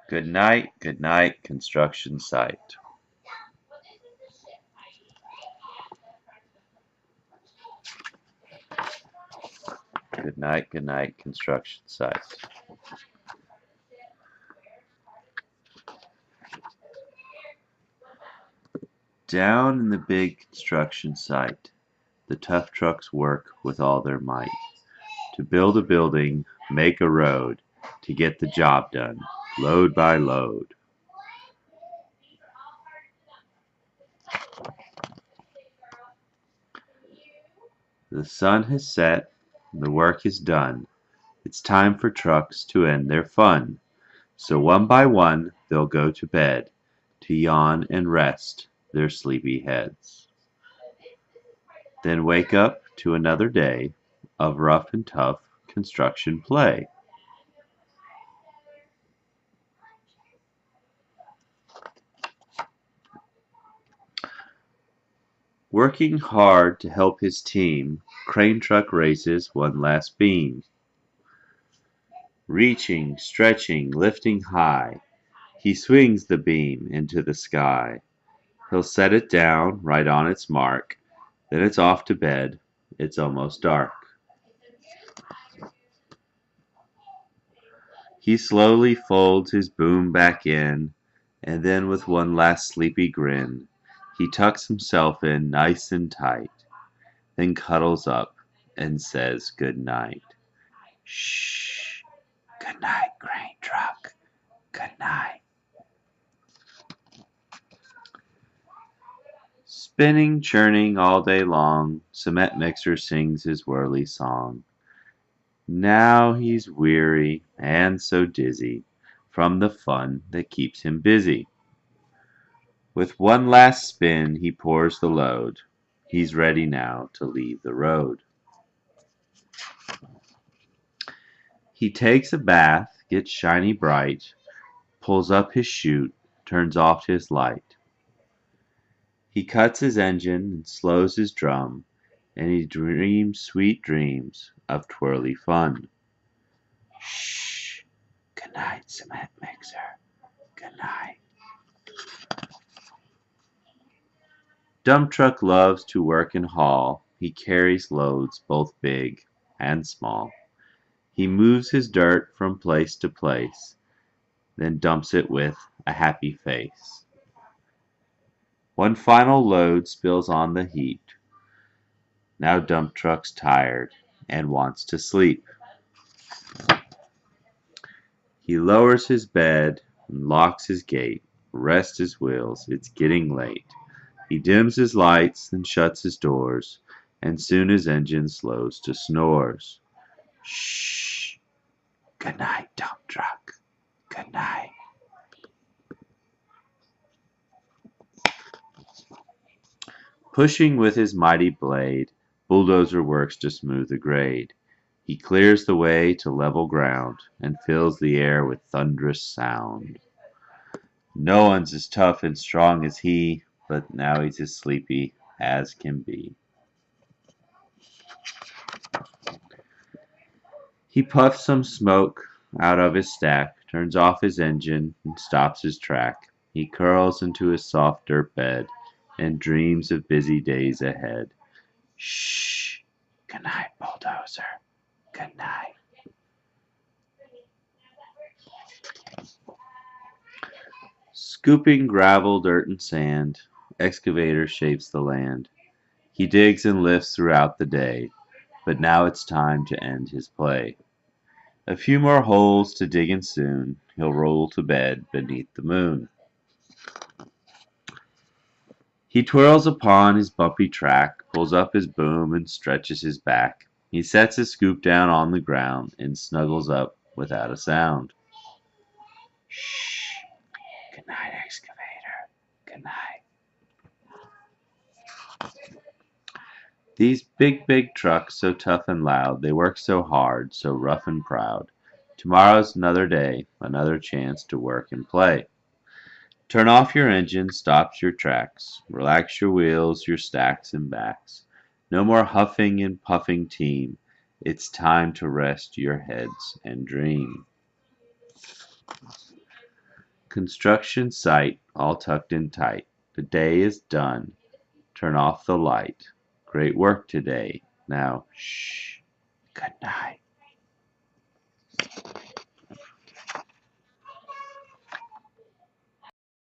good night, construction site. Good night, construction site. Down in the big construction site, the tough trucks work with all their might to build a building, make a road, to get the job done, load by load. The sun has set, the work is done. It's time for trucks to end their fun. So one by one they'll go to bed, to yawn and rest their sleepy heads. Then wake up to another day of rough and tough construction play. Working hard to help his team, Crane Truck raises one last beam. Reaching, stretching, lifting high, he swings the beam into the sky. He'll set it down right on its mark, then it's off to bed, it's almost dark. He slowly folds his boom back in, and then with one last sleepy grin, he tucks himself in nice and tight, then cuddles up and says good night. Shh, good night, Crane Truck, good night. Spinning, churning all day long, Cement Mixer sings his whirly song. Now he's weary and so dizzy from the fun that keeps him busy. With one last spin he pours the load. He's ready now to leave the road. He takes a bath, gets shiny bright, pulls up his chute, turns off his light. He cuts his engine and slows his drum, and he dreams sweet dreams of twirly fun. Shh! Good night, Cement Mixer. Good night. Dump Truck loves to work and haul. He carries loads both big and small. He moves his dirt from place to place, then dumps it with a happy face. One final load spills on the heat. Now Dump Truck's tired and wants to sleep. He lowers his bed and locks his gate. Rest his wheels, it's getting late. He dims his lights and shuts his doors, and soon his engine slows to snores. Shh! Good night, Dump Truck. Good night. Pushing with his mighty blade, Bulldozer works to smooth the grade. He clears the way to level ground and fills the air with thunderous sound. No one's as tough and strong as he, but now he's as sleepy as can be. He puffs some smoke out of his stack, turns off his engine, and stops his track. He curls into his soft dirt bed and dreams of busy days ahead. Shh! Good night, Bulldozer. Good night. Scooping gravel, dirt, and sand, Excavator shapes the land. He digs and lifts throughout the day, but now it's time to end his play. A few more holes to dig and soon he'll roll to bed beneath the moon. He twirls upon his bumpy track, pulls up his boom and stretches his back. He sets his scoop down on the ground and snuggles up without a sound. Shh! Good night, Excavator. Good night. These big trucks, so tough and loud, they work so hard, so rough and proud. Tomorrow's another day, another chance to work and play. Turn off your engine, stop your tracks, relax your wheels, your stacks and backs. No more huffing and puffing team. It's time to rest your heads and dream. Construction site all tucked in tight. The day is done. Turn off the light. Great work today. Now, shh. Good night.